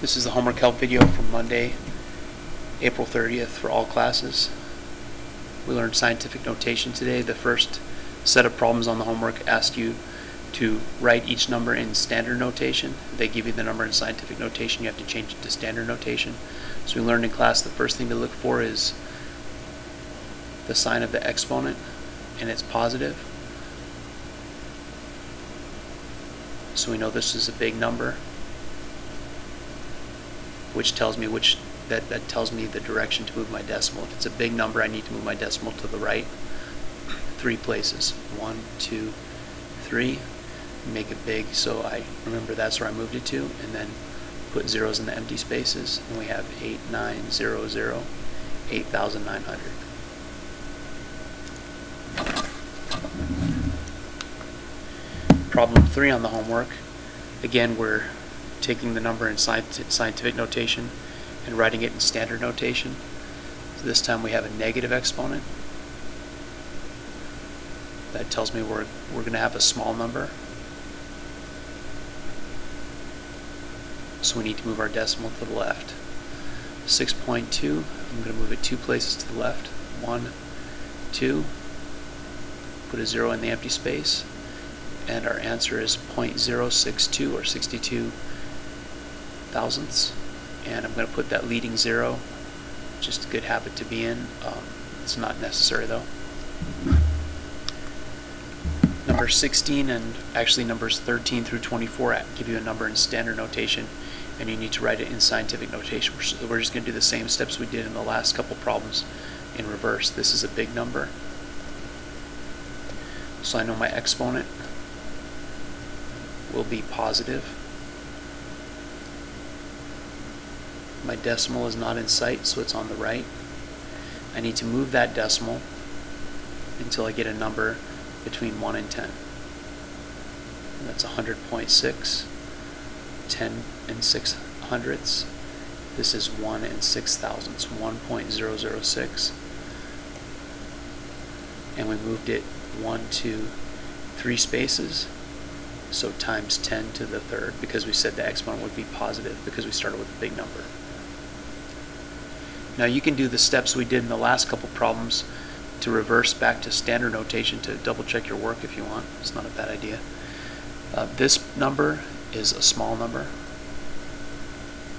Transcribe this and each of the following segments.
This is the homework help video from Monday, April 30th for all classes. We learned scientific notation today. The first set of problems on the homework asked you to write each number in standard notation. They give you the number in scientific notation, you have to change it to standard notation. So we learned in class the first thing to look for is the sign of the exponent, and it's positive. So we know this is a big number, which tells me that tells me the direction to move my decimal. If it's a big number, I need to move my decimal to the right 3 places. 1, 2, 3. Make it big so I remember that's where I moved it to, and then put zeros in the empty spaces, and we have 8900, 8,900. Problem 3 on the homework. Again, we're taking the number in scientific notation and writing it in standard notation. So this time we have a negative exponent. That tells me we're going to have a small number. So we need to move our decimal to the left. 6.2, I'm going to move it 2 places to the left. 1, 2, put a 0 in the empty space, and our answer is 0.062 or 62 thousandths. And I'm going to put that leading 0, just a good habit to be in. It's not necessary though. Number 16 and actually numbers 13 through 24 give you a number in standard notation, and you need to write it in scientific notation. We're just going to do the same steps we did in the last couple problems in reverse. This is a big number, so I know my exponent will be positive. My decimal is not in sight, so it's on the right. I need to move that decimal until I get a number between 1 and 10. And that's 100.6, 10 and 6 hundredths. This is 1 and 6 thousandths, 1.006. And we moved it 1, 2, 3 spaces. So times 10 to the third, because we said the exponent would be positive because we started with a big number. Now you can do the steps we did in the last couple problems to reverse back to standard notation to double check your work if you want. It's not a bad idea. This number is a small number.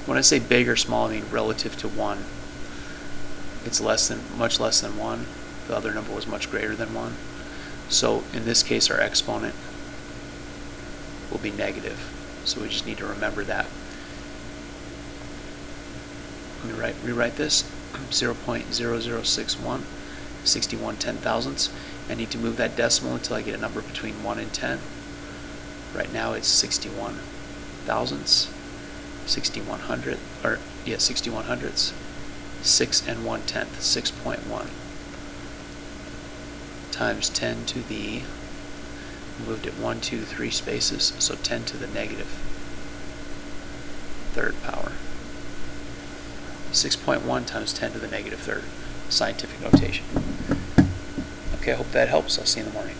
When I say big or small, I mean relative to 1. It's much less than 1. The other number was much greater than 1. So in this case our exponent will be negative. So we just need to remember that. Let me rewrite this. 0.0061, 61 10,000ths. I need to move that decimal until I get a number between 1 and 10. Right now it's 61 thousandths, 61 hundredths, 6 and 1/10, 6.1 times 10 to the, moved it 1, 2, 3 spaces, so 10 to the negative third power. 6.1 times 10 to the negative third, scientific notation. Okay, I hope that helps. I'll see you in the morning.